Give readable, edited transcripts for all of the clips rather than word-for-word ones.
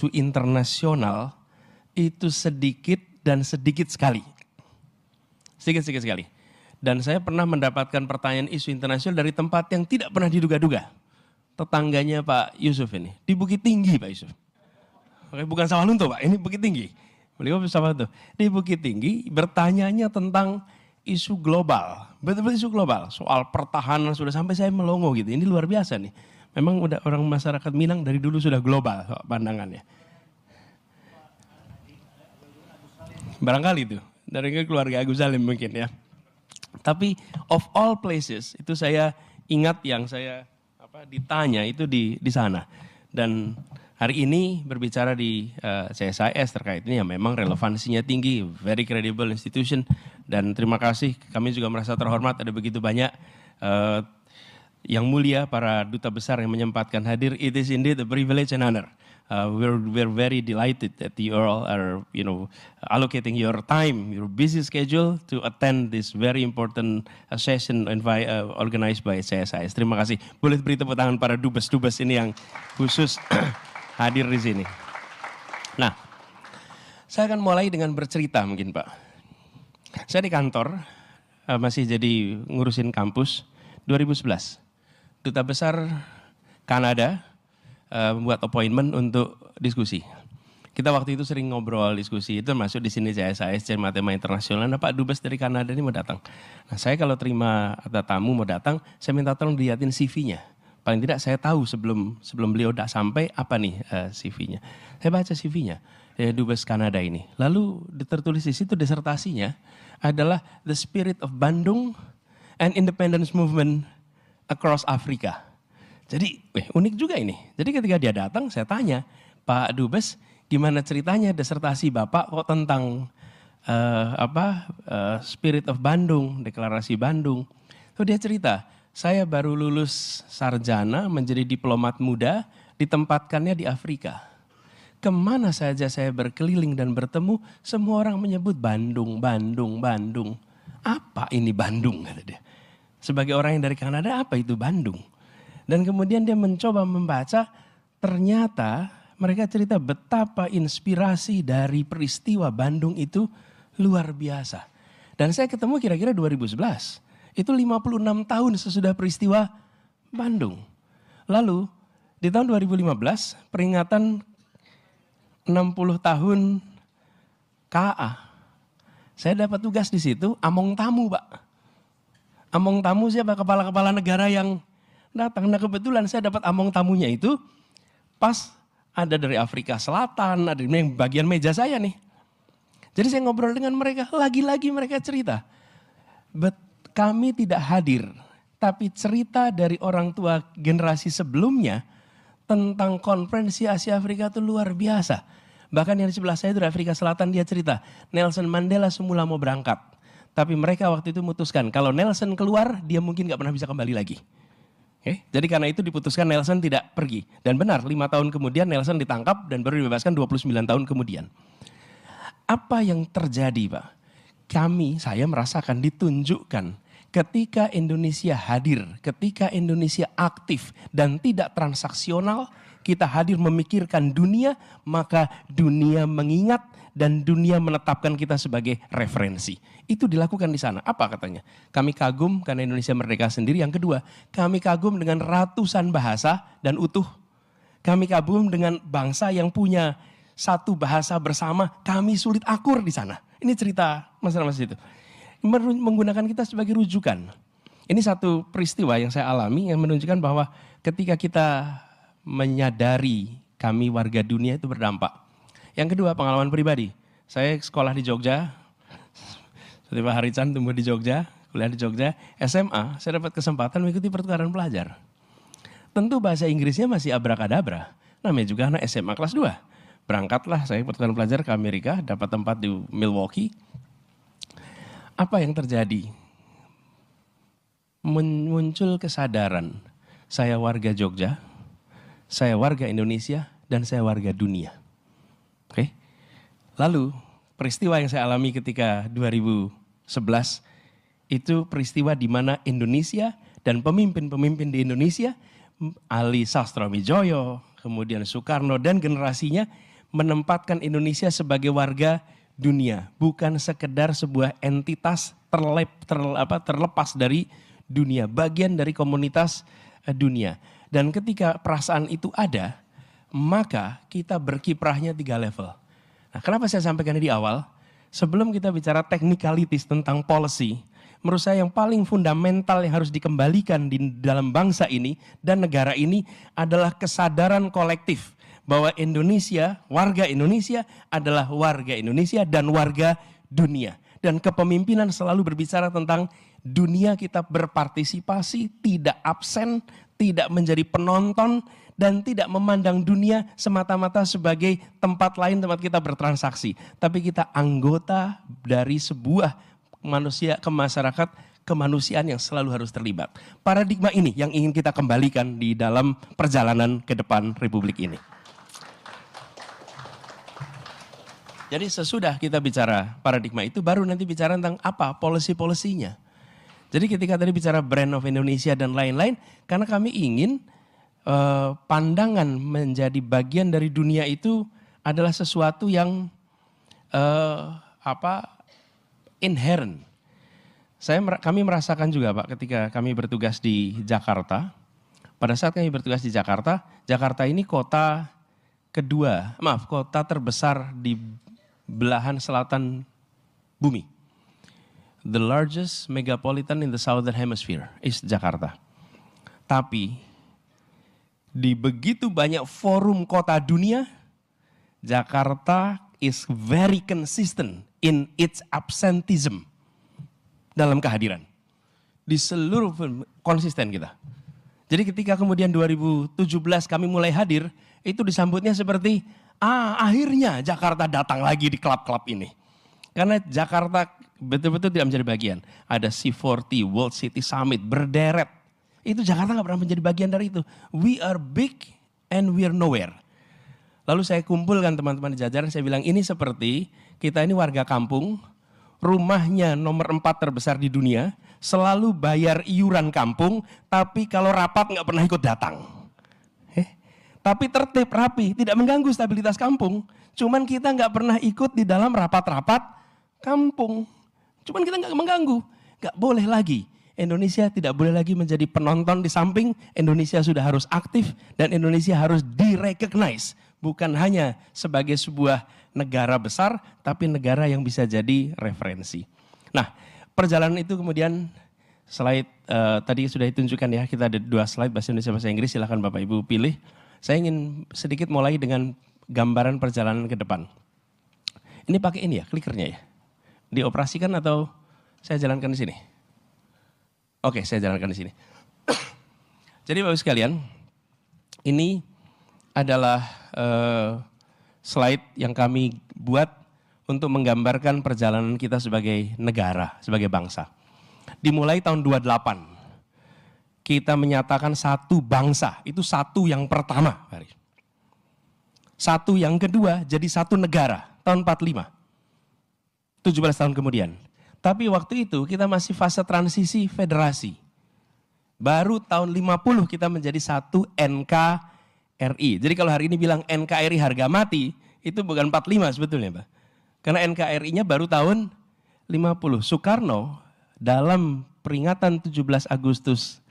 isu internasional itu sedikit dan sedikit sekali. Sedikit sekali. Dan saya pernah mendapatkan pertanyaan isu internasional dari tempat yang tidak pernah diduga-duga. Tetangganya Pak Yusuf ini, di Bukit Tinggi Pak Yusuf. Oke, bukan Sawah Lunto Pak, ini Bukit Tinggi. Beliau Sawah Lunto. Di Bukit Tinggi bertanyanya tentang isu global. Betul-betul isu global. Soal pertahanan sudah sampai saya melongo gitu. Ini luar biasa nih. Memang udah orang masyarakat Minang dari dulu sudah global pandangannya. Barangkali itu. Dari keluarga Agus Salim mungkin ya. Tapi of all places itu saya ingat yang saya ditanya itu di sana. Dan hari ini berbicara di CSIS terkait ini ya memang relevansinya tinggi, very credible institution. Dan terima kasih, kami juga merasa terhormat ada begitu banyak yang mulia para duta besar yang menyempatkan hadir. It is indeed a privilege and honor. We're very delighted that you all are, allocating your time, your busy schedule to attend this very important session organized by CSIS. Terima kasih. Boleh beri tepuk tangan para dubes-dubes ini yang khusus hadir di sini. Nah, saya akan mulai dengan bercerita mungkin Pak. Saya di kantor masih jadi ngurusin kampus 2011. Duta besar Kanada membuat appointment untuk diskusi. Kita waktu itu sering ngobrol diskusi, itu masuk di sini CSIS, Cermat Tema Internasional. Nah, Pak Dubes dari Kanada ini mau datang. Nah, saya kalau terima ada tamu mau datang, saya minta tolong dilihatin CV-nya. Paling tidak saya tahu sebelum beliau udah sampai apa nih CV-nya. Saya baca CV-nya, Dubes Kanada ini. Lalu tertulis di situ disertasinya adalah The Spirit of Bandung and Independence Movement Across Africa. Jadi unik juga ini. Jadi ketika dia datang saya tanya, Pak Dubes gimana ceritanya disertasi Bapak kok tentang Spirit of Bandung, Deklarasi Bandung. So dia cerita, saya baru lulus sarjana menjadi diplomat muda, ditempatkannya di Afrika. Kemana saja saya berkeliling dan bertemu, semua orang menyebut Bandung, Bandung, Bandung. Apa ini Bandung kata dia. Sebagai orang yang dari Kanada, apa itu Bandung? Dan kemudian dia mencoba membaca, ternyata mereka cerita betapa inspirasi dari peristiwa Bandung itu luar biasa. Dan saya ketemu kira-kira 2011. Itu 56 tahun sesudah peristiwa Bandung. Lalu di tahun 2015 peringatan 60 tahun KA. Saya dapat tugas di situ, among tamu Pak. Among tamu siapa? Kepala-kepala negara yang datang. Nah kebetulan saya dapat among tamunya itu pas ada dari Afrika Selatan, ada yang bagian meja saya nih. Jadi saya ngobrol dengan mereka, lagi-lagi mereka cerita. Kami tidak hadir, tapi cerita dari orang tua generasi sebelumnya tentang konferensi Asia Afrika itu luar biasa. Bahkan yang di sebelah saya itu dari Afrika Selatan dia cerita, Nelson Mandela semula mau berangkat. Tapi mereka waktu itu memutuskan kalau Nelson keluar dia mungkin gak pernah bisa kembali lagi. Jadi karena itu diputuskan Nelson tidak pergi. Dan benar 5 tahun kemudian Nelson ditangkap dan baru dibebaskan 29 tahun kemudian. Apa yang terjadi Pak? Saya merasakan ditunjukkan ketika Indonesia hadir, ketika Indonesia aktif dan tidak transaksional, kita hadir memikirkan dunia, maka dunia mengingat dan dunia menetapkan kita sebagai referensi. Itu dilakukan di sana. Apa katanya? Kami kagum karena Indonesia merdeka sendiri. Yang kedua, kami kagum dengan ratusan bahasa dan utuh. Kami kagum dengan bangsa yang punya satu bahasa bersama. Kami sulit akur di sana. Ini cerita mas-mas itu. Menggunakan kita sebagai rujukan. Ini satu peristiwa yang saya alami yang menunjukkan bahwa ketika kita menyadari kami warga dunia itu berdampak. Yang kedua pengalaman pribadi. Saya sekolah di Jogja. Seperti Pak Harican tumbuh di Jogja, kuliah di Jogja. SMA saya dapat kesempatan mengikuti pertukaran pelajar. Tentu bahasa Inggrisnya masih abrakadabra. Namanya juga anak SMA kelas 2. Berangkatlah saya pertukaran pelajar ke Amerika, dapat tempat di Milwaukee. Apa yang terjadi? Muncul kesadaran. Saya warga Jogja, saya warga Indonesia, dan saya warga dunia. Oke. Lalu peristiwa yang saya alami ketika 2011 itu peristiwa di mana Indonesia dan pemimpin-pemimpin di Indonesia, Ali Sastroamidjojo, kemudian Soekarno dan generasinya menempatkan Indonesia sebagai warga dunia, bukan sekedar sebuah entitas terlepas dari dunia, bagian dari komunitas dunia. Dan ketika perasaan itu ada, maka kita berkiprahnya 3 level. Nah, kenapa saya sampaikan di awal? Sebelum kita bicara technicalities tentang policy, menurut saya yang paling fundamental yang harus dikembalikan di dalam bangsa ini dan negara ini adalah kesadaran kolektif bahwa Indonesia, warga Indonesia adalah warga Indonesia dan warga dunia. Dan kepemimpinan selalu berbicara tentang dunia kita berpartisipasi, tidak absen, tidak menjadi penonton, dan tidak memandang dunia semata-mata sebagai tempat lain tempat kita bertransaksi. Tapi kita anggota dari sebuah manusia ke masyarakat, kemanusiaan yang selalu harus terlibat. Paradigma ini yang ingin kita kembalikan di dalam perjalanan ke depan Republik ini. Jadi sesudah kita bicara paradigma itu, baru nanti bicara tentang apa policy-policy-nya. Jadi ketika tadi bicara brand of Indonesia dan lain-lain, karena kami ingin pandangan menjadi bagian dari dunia itu adalah sesuatu yang inherent. Kami merasakan juga Pak ketika kami bertugas di Jakarta. Pada saat kami bertugas di Jakarta, Jakarta ini kota terbesar di belahan selatan bumi. The largest megapolitan in the southern hemisphere is Jakarta. Tapi di begitu banyak forum kota dunia, Jakarta is very consistent in its absenteeism dalam kehadiran. Di seluruh konsisten kita. Jadi ketika kemudian 2017 kami mulai hadir, itu disambutnya seperti, akhirnya Jakarta datang lagi di klub-klub ini. Karena Jakarta betul-betul tidak menjadi bagian. Ada C40, World City Summit, berderet. Itu Jakarta nggak pernah menjadi bagian dari itu. We are big and we are nowhere. Lalu saya kumpulkan teman-teman di jajaran, saya bilang ini seperti kita ini warga kampung, rumahnya nomor 4 terbesar di dunia, selalu bayar iuran kampung, tapi kalau rapat nggak pernah ikut datang. Tapi tertib, rapi, tidak mengganggu stabilitas kampung. Cuman kita nggak pernah ikut di dalam rapat-rapat kampung. Cuman kita nggak mengganggu. Nggak boleh lagi. Indonesia tidak boleh lagi menjadi penonton di samping. Indonesia sudah harus aktif dan Indonesia harus direcognize. Bukan hanya sebagai sebuah negara besar, tapi negara yang bisa jadi referensi. Nah, perjalanan itu kemudian slide tadi sudah ditunjukkan ya. Kita ada 2 slide bahasa Indonesia, bahasa Inggris. Silakan Bapak Ibu pilih. Saya ingin sedikit mulai dengan gambaran perjalanan ke depan. Ini pakai ini ya, klikernya ya. Dioperasikan atau saya jalankan di sini? Oke, saya jalankan di sini. Jadi Bapak sekalian, ini adalah slide yang kami buat untuk menggambarkan perjalanan kita sebagai negara, sebagai bangsa. Dimulai tahun 28. Kita menyatakan satu bangsa, itu satu yang pertama. Satu yang kedua jadi satu negara, tahun 45. 17 tahun kemudian. Tapi waktu itu kita masih fase transisi federasi. Baru tahun 50 kita menjadi satu NKRI. Jadi kalau hari ini bilang NKRI harga mati, itu bukan 45 sebetulnya Pak. Karena NKRI-nya baru tahun 50. Soekarno dalam peringatan 17 Agustus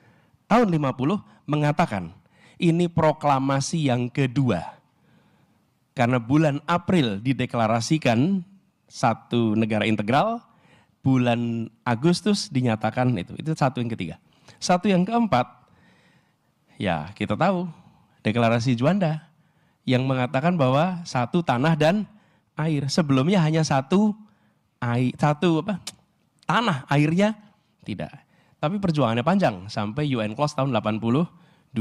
tahun 50 mengatakan ini proklamasi yang kedua. Karena bulan April dideklarasikan satu negara integral, bulan Agustus dinyatakan itu satu yang ketiga. Satu yang keempat, ya kita tahu deklarasi Juanda yang mengatakan bahwa satu tanah dan air. Sebelumnya hanya tanah, airnya tidak. Tapi perjuangannya panjang sampai UN Close tahun 82.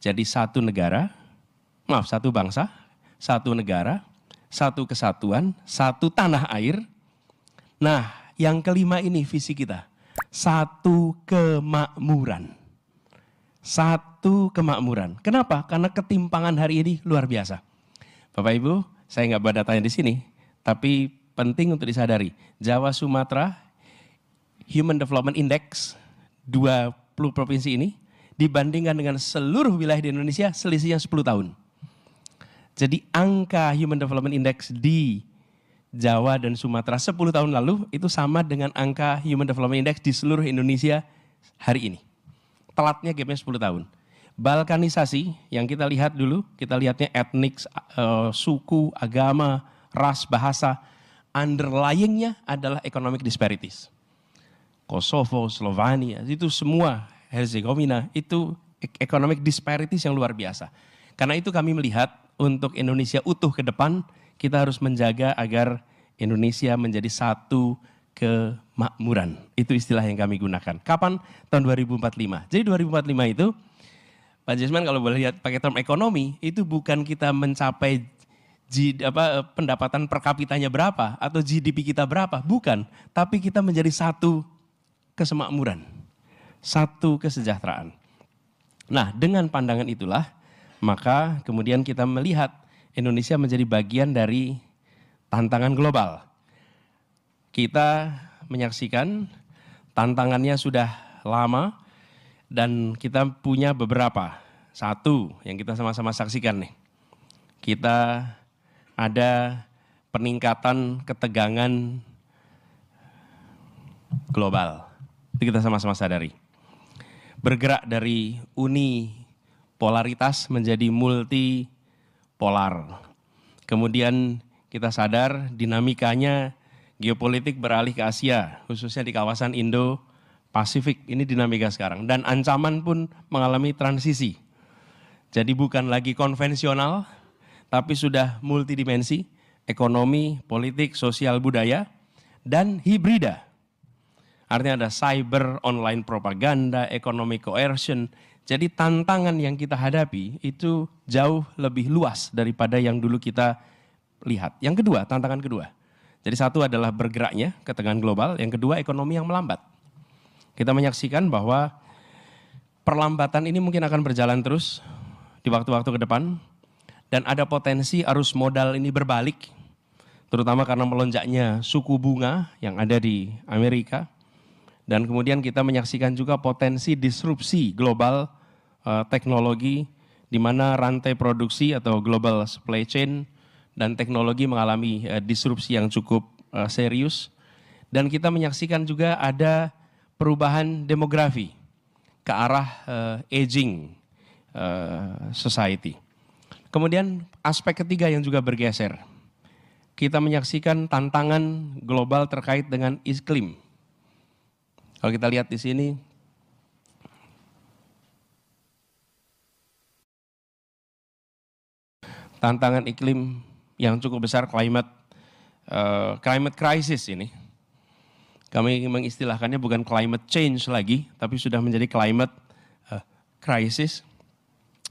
Jadi satu bangsa, satu negara, satu kesatuan, satu tanah air. Nah, yang kelima ini visi kita. Satu kemakmuran. Satu kemakmuran. Kenapa? Karena ketimpangan hari ini luar biasa. Bapak Ibu, saya nggak buat datanya di sini, tapi penting untuk disadari. Jawa, Sumatera, Human Development Index 20 provinsi ini dibandingkan dengan seluruh wilayah di Indonesia selisihnya 10 tahun. Jadi angka Human Development Index di Jawa dan Sumatera 10 tahun lalu itu sama dengan angka Human Development Index di seluruh Indonesia hari ini. Telatnya gapnya 10 tahun. Balkanisasi yang kita lihat dulu, kita lihatnya etnik, suku, agama, ras, bahasa. Underlyingnya adalah economic disparities. Kosovo, Slovenia, itu semua, Herzegovina, itu economic disparities yang luar biasa. Karena itu kami melihat untuk Indonesia utuh ke depan, kita harus menjaga agar Indonesia menjadi satu kemakmuran. Itu istilah yang kami gunakan. Kapan? Tahun 2045. Jadi 2045 itu, Pak Jesman kalau boleh lihat pakai term ekonomi, itu bukan kita mencapai pendapatan per kapitanya berapa atau GDP kita berapa, bukan. Tapi kita menjadi satu kesemakmuran, satu kesejahteraan. Nah, dengan pandangan itulah, maka kemudian kita melihat Indonesia menjadi bagian dari tantangan global. Kita menyaksikan tantangannya sudah lama dan kita punya beberapa. Satu yang kita sama-sama saksikan nih. Kita ada peningkatan ketegangan global. Itu kita sama-sama sadari. Bergerak dari unipolaritas menjadi multipolar. Kemudian kita sadar dinamikanya geopolitik beralih ke Asia, khususnya di kawasan Indo-Pasifik. Ini dinamika sekarang. Dan ancaman pun mengalami transisi. Jadi bukan lagi konvensional, tapi sudah multidimensi, ekonomi, politik, sosial, budaya, dan hibrida. Artinya ada cyber, online propaganda, economic coercion. Jadi tantangan yang kita hadapi itu jauh lebih luas daripada yang dulu kita lihat. Yang kedua, tantangan kedua. Jadi satu adalah bergeraknya ketegangan global, yang kedua ekonomi yang melambat. Kita menyaksikan bahwa perlambatan ini mungkin akan berjalan terus di waktu-waktu ke depan. Dan ada potensi arus modal ini berbalik, terutama karena melonjaknya suku bunga yang ada di Amerika. Dan kemudian kita menyaksikan juga potensi disrupsi global teknologi, di mana rantai produksi atau global supply chain dan teknologi mengalami disrupsi yang cukup serius. Dan kita menyaksikan juga ada perubahan demografi ke arah aging society. Kemudian aspek ketiga yang juga bergeser. Kita menyaksikan tantangan global terkait dengan iklim. Kalau kita lihat di sini, tantangan iklim yang cukup besar, climate crisis ini. Kami mengistilahkannya bukan climate change lagi, tapi sudah menjadi climate crisis.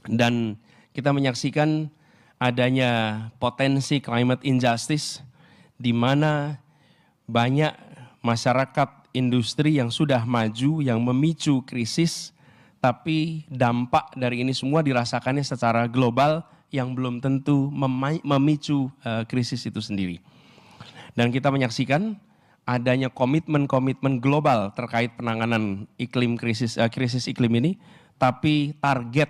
Dan kita menyaksikan adanya potensi climate injustice, di mana banyak masyarakat industri yang sudah maju, yang memicu krisis, tapi dampak dari ini semua dirasakannya secara global yang belum tentu memicu krisis itu sendiri. Dan kita menyaksikan adanya komitmen-komitmen global terkait penanganan iklim krisis iklim ini, tapi target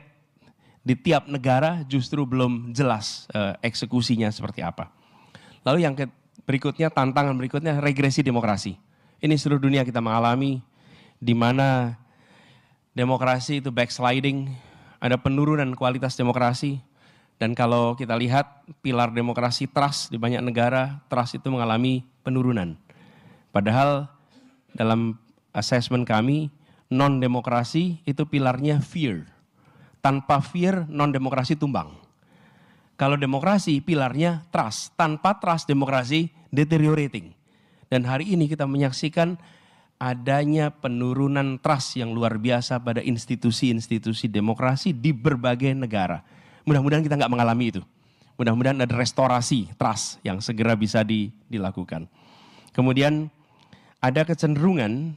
di tiap negara justru belum jelas eksekusinya seperti apa. Lalu yang berikutnya, tantangan berikutnya regresi demokrasi. Ini seluruh dunia kita mengalami, di mana demokrasi itu backsliding, ada penurunan kualitas demokrasi. Dan kalau kita lihat pilar demokrasi trust di banyak negara, trust itu mengalami penurunan. Padahal dalam assessment kami, non-demokrasi itu pilarnya fear. Tanpa fear, non-demokrasi tumbang. Kalau demokrasi, pilarnya trust. Tanpa trust, demokrasi deteriorating. Dan hari ini kita menyaksikan adanya penurunan trust yang luar biasa pada institusi-institusi demokrasi di berbagai negara. Mudah-mudahan kita nggak mengalami itu. Mudah-mudahan ada restorasi trust yang segera bisa dilakukan. Kemudian ada kecenderungan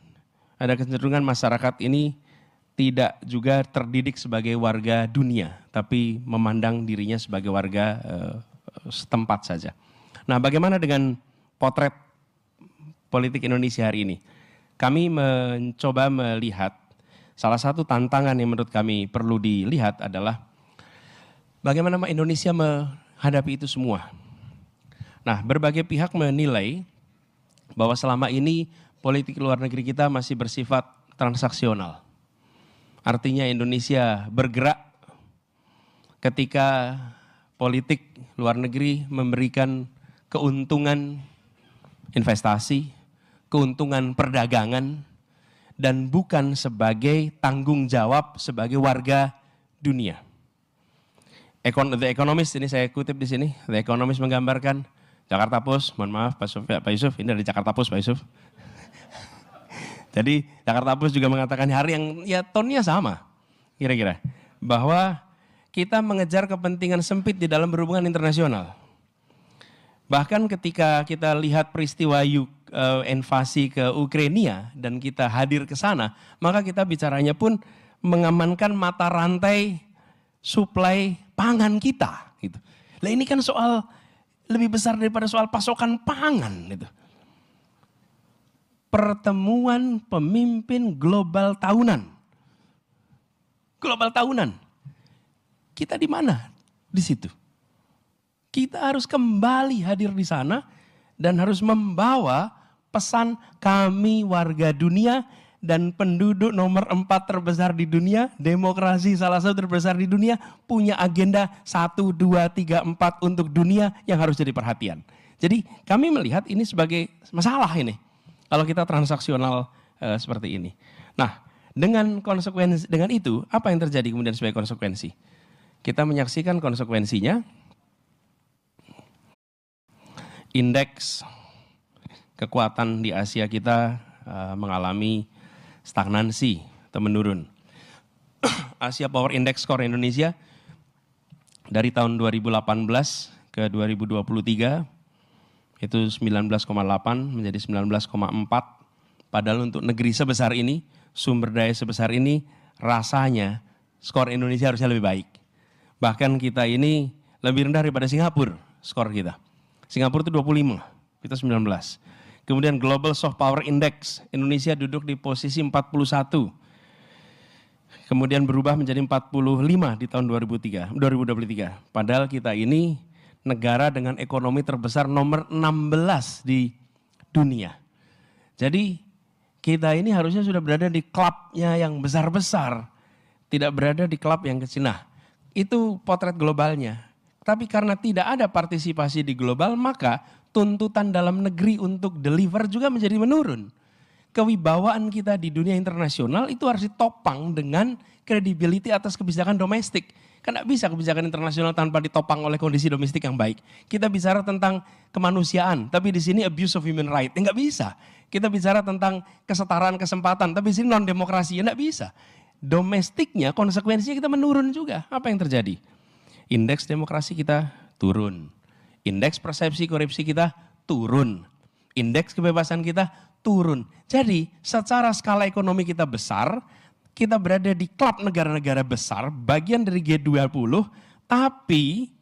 masyarakat ini tidak juga terdidik sebagai warga dunia, tapi memandang dirinya sebagai warga setempat saja. Nah, bagaimana dengan potret politik Indonesia hari ini? Kami mencoba melihat salah satu tantangan yang menurut kami perlu dilihat adalah bagaimana Indonesia hadapi itu semua. Nah, berbagai pihak menilai bahwa selama ini politik luar negeri kita masih bersifat transaksional. Artinya Indonesia bergerak ketika politik luar negeri memberikan keuntungan investasi, keuntungan perdagangan, dan bukan sebagai tanggung jawab sebagai warga dunia. The Economist, ini saya kutip di sini, The Economist menggambarkan Jakarta Post, mohon maaf Pak Yusuf, ini dari Jakarta Post Pak Yusuf. Jadi Jakarta Post juga mengatakan hari yang ya tonnya sama kira-kira. Bahwa kita mengejar kepentingan sempit di dalam berhubungan internasional. Bahkan ketika kita lihat peristiwa invasi ke Ukraina dan kita hadir ke sana, maka kita bicaranya pun mengamankan mata rantai suplai pangan kita. Gitu. Nah ini kan soal lebih besar daripada soal pasokan pangan. Gitu. Pertemuan pemimpin global tahunan. Global tahunan. Kita di mana? Di situ. Kita harus kembali hadir di sana dan harus membawa pesan kami warga dunia dan penduduk nomor 4 terbesar di dunia, demokrasi salah satu terbesar di dunia, punya agenda 1, 2, 3, 4 untuk dunia yang harus jadi perhatian. Jadi kami melihat ini sebagai masalah ini, kalau kita transaksional seperti ini. Nah, dengan konsekuensi, dengan itu, apa yang terjadi kemudian sebagai konsekuensi? Kita menyaksikan konsekuensinya, indeks kekuatan di Asia kita mengalami stagnansi atau menurun. Asia Power Index Score Indonesia dari tahun 2018 ke 2023 itu 19,8 menjadi 19,4. Padahal untuk negeri sebesar ini, sumber daya sebesar ini, rasanya skor Indonesia harusnya lebih baik. Bahkan kita ini lebih rendah daripada Singapura skor kita. Singapura itu 25, kita 19. Kemudian Global Soft Power Index, Indonesia duduk di posisi 41. Kemudian berubah menjadi 45 di tahun 2023. Padahal kita ini negara dengan ekonomi terbesar nomor 16 di dunia. Jadi kita ini harusnya sudah berada di klubnya yang besar-besar. Tidak berada di klub yang kecil. Nah, itu potret globalnya. Tapi karena tidak ada partisipasi di global, maka tuntutan dalam negeri untuk deliver juga menjadi menurun. Kewibawaan kita di dunia internasional itu harus ditopang dengan credibility atas kebijakan domestik. Kan tidak bisa kebijakan internasional tanpa ditopang oleh kondisi domestik yang baik. Kita bicara tentang kemanusiaan, tapi di sini abuse of human right. Enggak bisa. Kita bicara tentang kesetaraan kesempatan, tapi di sini non-demokrasi. Enggak bisa. Domestiknya konsekuensinya kita menurun juga. Apa yang terjadi? Indeks demokrasi kita turun. Indeks persepsi korupsi kita turun. Indeks kebebasan kita turun. Jadi secara skala ekonomi kita besar, kita berada di klub negara-negara besar, bagian dari G20, tapi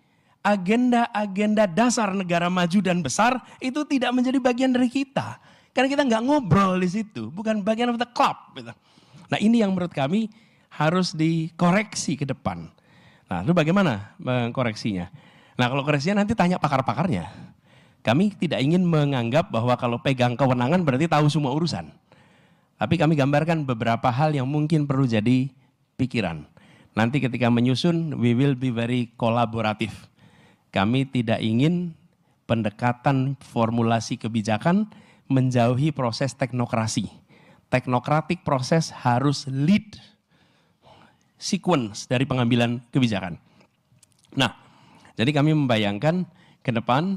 agenda-agenda dasar negara maju dan besar itu tidak menjadi bagian dari kita. Karena kita nggak ngobrol di situ, bukan bagian of the club. Nah ini yang menurut kami harus dikoreksi ke depan. Nah lalu bagaimana mengkoreksinya? Nah kalau koreksinya nanti tanya pakar-pakarnya. Kami tidak ingin menganggap bahwa kalau pegang kewenangan berarti tahu semua urusan. Tapi kami gambarkan beberapa hal yang mungkin perlu jadi pikiran. Nanti ketika menyusun, we will be very kolaboratif. Kami tidak ingin pendekatan formulasi kebijakan menjauhi proses teknokrasi. Teknokratik proses harus lead sequence dari pengambilan kebijakan. Nah, jadi kami membayangkan ke depan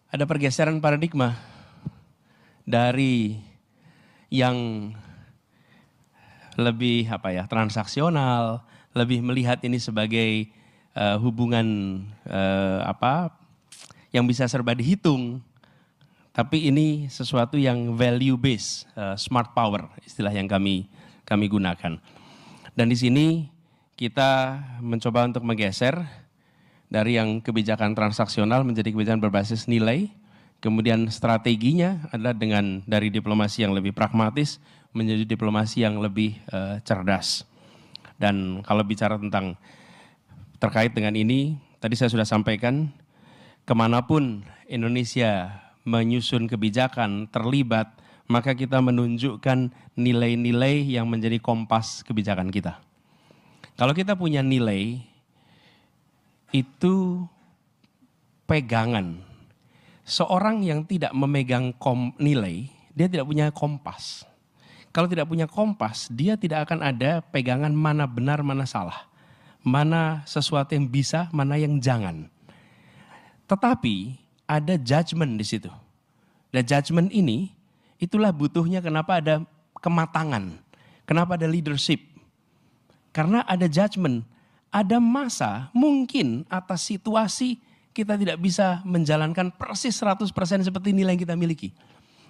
ada pergeseran paradigma dari yang lebih transaksional, lebih melihat ini sebagai hubungan yang bisa serba dihitung. Tapi ini sesuatu yang value based, smart power istilah yang kami gunakan. Dan di sini kita mencoba untuk menggeser dari yang kebijakan transaksional menjadi kebijakan berbasis nilai, kemudian strateginya adalah dari diplomasi yang lebih pragmatis menjadi diplomasi yang lebih cerdas. Dan kalau bicara terkait dengan ini, tadi saya sudah sampaikan kemanapun Indonesia menyusun kebijakan, terlibat, maka kita menunjukkan nilai-nilai yang menjadi kompas kebijakan kita. Kalau kita punya nilai, itu pegangan. Seorang yang tidak memegang nilai, dia tidak punya kompas. Kalau tidak punya kompas, dia tidak akan ada pegangan mana benar, mana salah. Mana sesuatu yang bisa, mana yang jangan. Tetapi ada judgment di situ. Dan judgment ini, itulah butuhnya kenapa ada kematangan. Kenapa ada leadership. Karena ada judgment. Ada masa mungkin atas situasi kita tidak bisa menjalankan persis 100% seperti nilai yang kita miliki.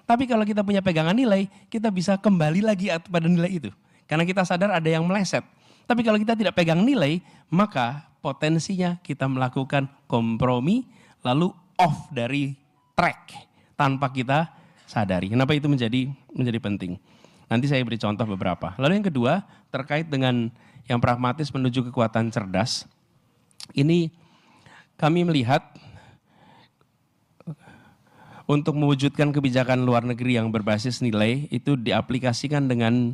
Tapi kalau kita punya pegangan nilai, kita bisa kembali lagi pada nilai itu. Karena kita sadar ada yang meleset. Tapi kalau kita tidak pegang nilai, maka potensinya kita melakukan kompromi, lalu off dari track tanpa kita sadari. Kenapa itu menjadi penting? Nanti saya beri contoh beberapa. Lalu yang kedua, terkait dengan yang pragmatis menuju kekuatan cerdas. Ini kami melihat untuk mewujudkan kebijakan luar negeri yang berbasis nilai itu diaplikasikan dengan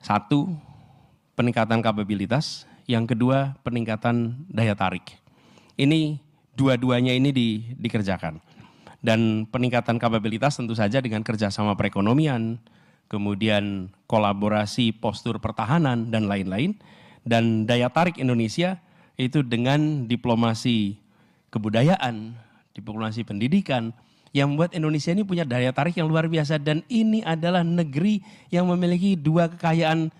satu, peningkatan kapabilitas, yang kedua peningkatan daya tarik. Ini dua-duanya ini dikerjakan. Dan peningkatan kapabilitas tentu saja dengan kerjasama perekonomian, kemudian kolaborasi postur pertahanan dan lain-lain. Dan daya tarik Indonesia itu dengan diplomasi kebudayaan, diplomasi pendidikan, yang membuat Indonesia ini punya daya tarik yang luar biasa. Dan ini adalah negeri yang memiliki dua kekayaan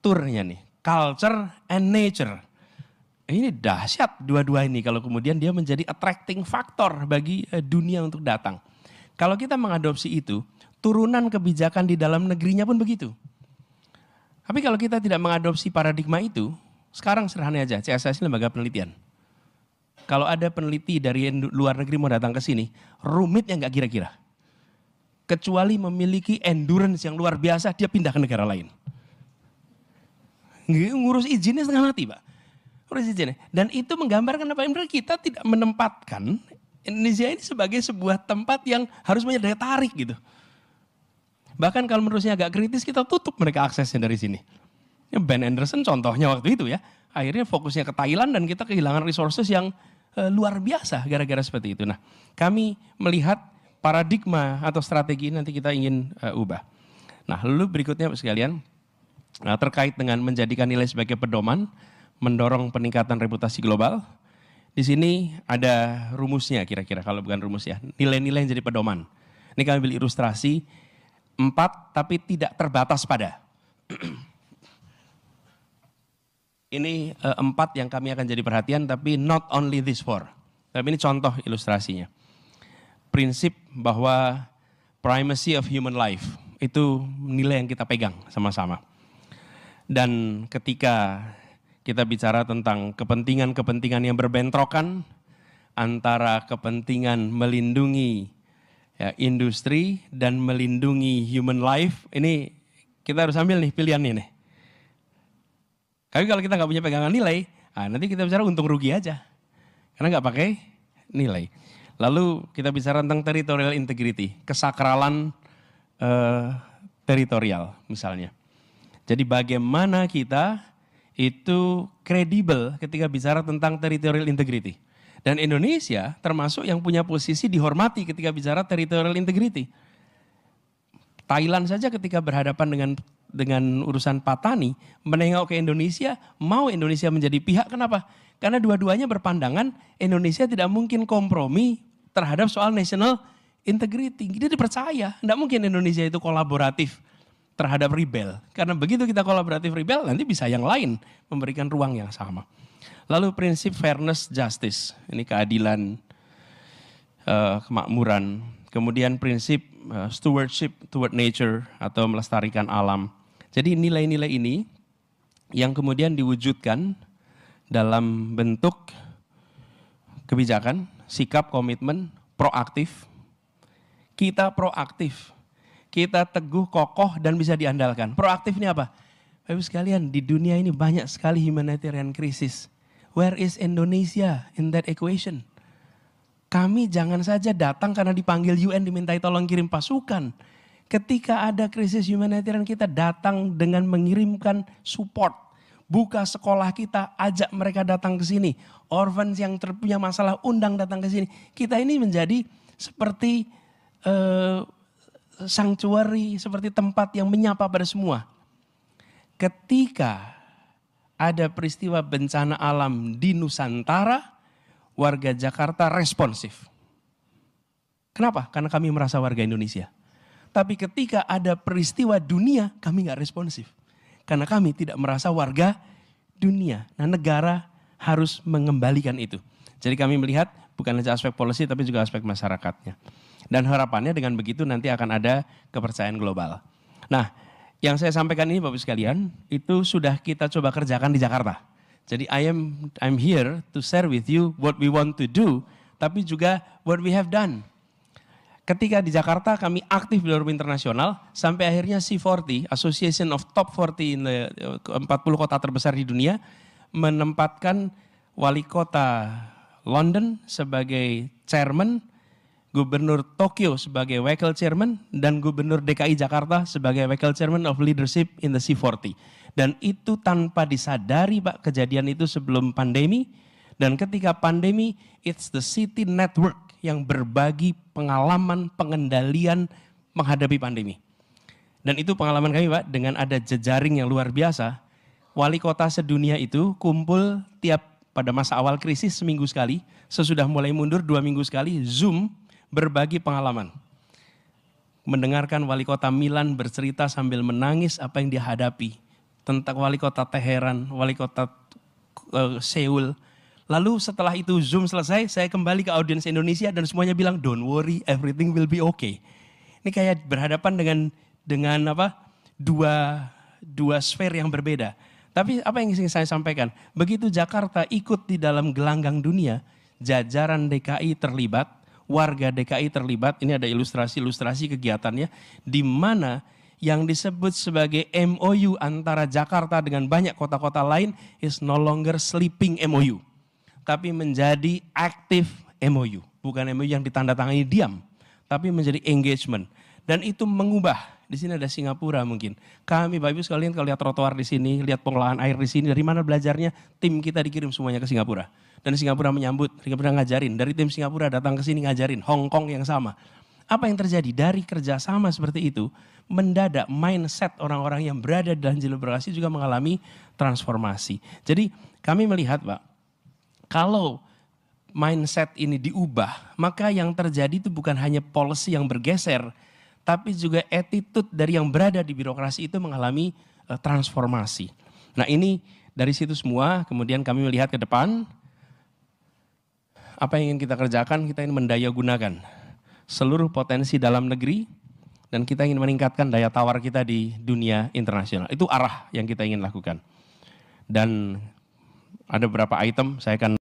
turnya nih, culture and nature. Ini dahsyat dua-dua ini kalau kemudian dia menjadi attracting factor bagi dunia untuk datang. Kalau kita mengadopsi itu, turunan kebijakan di dalam negerinya pun begitu. Tapi kalau kita tidak mengadopsi paradigma itu, sekarang sederhana aja, CSIS lembaga penelitian. Kalau ada peneliti dari luar negeri mau datang ke sini, rumitnya nggak kira-kira. Kecuali memiliki endurance yang luar biasa, dia pindah ke negara lain. Ngurus izinnya setengah mati, Pak. Ngurus izinnya. Dan itu menggambarkan apa? Kita tidak menempatkan Indonesia ini sebagai sebuah tempat yang harus punya daya tarik gitu. Bahkan kalau menurutnya agak kritis, kita tutup mereka aksesnya dari sini. Ben Anderson contohnya waktu itu ya. Akhirnya fokusnya ke Thailand dan kita kehilangan resources yang luar biasa gara-gara seperti itu. Nah, kami melihat paradigma atau strategi nanti kita ingin ubah. Nah, lalu berikutnya sekalian, terkait dengan menjadikan nilai sebagai pedoman, mendorong peningkatan reputasi global. Di sini ada rumusnya kira-kira, kalau bukan rumus ya, nilai-nilai yang jadi pedoman. Ini kami ambil ilustrasi 4 tapi tidak terbatas pada. Ini 4 yang kami akan jadi perhatian, tapi not only this 4. Tapi ini contoh ilustrasinya. Prinsip bahwa primacy of human life, itu nilai yang kita pegang sama-sama. Dan ketika kita bicara tentang kepentingan-kepentingan yang berbentrokan, antara kepentingan melindungi industri dan melindungi human life, ini kita harus ambil nih pilihannya nih. Tapi kalau kita nggak punya pegangan nilai, nanti kita bicara untung rugi aja. Karena nggak pakai nilai. Lalu kita bicara tentang territorial integrity, kesakralan teritorial misalnya. Jadi bagaimana kita itu kredibel ketika bicara tentang territorial integrity. Dan Indonesia termasuk yang punya posisi dihormati ketika bicara territorial integrity. Thailand saja ketika berhadapan dengan urusan Patani, menengok ke Indonesia, mau Indonesia menjadi pihak, kenapa? Karena dua-duanya berpandangan Indonesia tidak mungkin kompromi terhadap soal national integrity. Dia dipercaya, tidak mungkin Indonesia itu kolaboratif terhadap rebel. Karena begitu kita kolaboratif rebel, nanti bisa yang lain memberikan ruang yang sama. Lalu prinsip fairness, justice, ini keadilan, kemakmuran. Kemudian prinsip stewardship toward nature atau melestarikan alam. Jadi nilai-nilai ini yang kemudian diwujudkan dalam bentuk kebijakan, sikap, komitmen, proaktif. Kita proaktif, kita teguh, kokoh dan bisa diandalkan. Proaktif ini apa? Bapak Ibu sekalian, di dunia ini banyak sekali humanitarian krisis. Where is Indonesia in that equation? Kami jangan saja datang karena dipanggil UN dimintai tolong kirim pasukan. Ketika ada krisis humanitarian kita datang dengan mengirimkan support. Buka sekolah kita, ajak mereka datang ke sini. Orphans yang punya masalah undang datang ke sini. Kita ini menjadi seperti sanctuary, seperti tempat yang menyapa pada semua. Ketika ada peristiwa bencana alam di Nusantara, warga Jakarta responsif. Kenapa? Karena kami merasa warga Indonesia. Tapi ketika ada peristiwa dunia, kami nggak responsif. Karena kami tidak merasa warga dunia. Nah, negara harus mengembalikan itu. Jadi kami melihat bukan hanya aspek policy tapi juga aspek masyarakatnya. Dan harapannya dengan begitu nanti akan ada kepercayaan global. Nah, yang saya sampaikan ini Bapak sekalian, itu sudah kita coba kerjakan di Jakarta. Jadi I'm here to share with you what we want to do, tapi juga what we have done. Ketika di Jakarta kami aktif di forum internasional, sampai akhirnya C40, Association of Top 40 in the 40 kota terbesar di dunia, menempatkan wali kota London sebagai chairman, Gubernur Tokyo sebagai wakil chairman, dan Gubernur DKI Jakarta sebagai wakil chairman of leadership in the C40. Dan itu tanpa disadari Pak, kejadian itu sebelum pandemi. Dan ketika pandemi, it's the city network yang berbagi pengalaman pengendalian menghadapi pandemi. Dan itu pengalaman kami Pak, dengan ada jejaring yang luar biasa. Wali kota sedunia itu kumpul pada masa awal krisis seminggu sekali. Sesudah mulai mundur 2 minggu sekali, Zoom berbagi pengalaman. Mendengarkan wali kota Milan bercerita sambil menangis apa yang dia hadapi. Tentang wali kota Teheran, wali kota Seoul. Lalu setelah itu Zoom selesai, saya kembali ke audiens Indonesia dan semuanya bilang, don't worry, everything will be okay. Ini kayak berhadapan dengan dua sfer yang berbeda. Tapi apa yang ingin saya sampaikan, begitu Jakarta ikut di dalam gelanggang dunia, jajaran DKI terlibat, warga DKI terlibat, ini ada ilustrasi kegiatannya, di mana yang disebut sebagai MOU antara Jakarta dengan banyak kota-kota lain is no longer sleeping MOU. Tapi menjadi active MOU. Bukan MOU yang ditandatangani diam, tapi menjadi engagement. Dan itu mengubah, di sini ada Singapura mungkin. Kami Bapak Ibu sekalian kalau lihat trotoar di sini, lihat pengolahan air di sini, dari mana belajarnya? Tim kita dikirim semuanya ke Singapura. Dan Singapura menyambut, Singapura ngajarin. Dari tim Singapura datang ke sini ngajarin, Hong Kong yang sama. Apa yang terjadi? Dari kerjasama seperti itu, mendadak mindset orang-orang yang berada dalam jalur berkreasi juga mengalami transformasi. Jadi kami melihat Pak, kalau mindset ini diubah, maka yang terjadi itu bukan hanya policy yang bergeser, tapi juga attitude dari yang berada di birokrasi itu mengalami transformasi. Nah ini dari situ semua, kemudian kami melihat ke depan, apa yang ingin kita kerjakan, kita ingin mendaya gunakan seluruh potensi dalam negeri, dan kita ingin meningkatkan daya tawar kita di dunia internasional. Itu arah yang kita ingin lakukan. Dan ada beberapa item, saya akan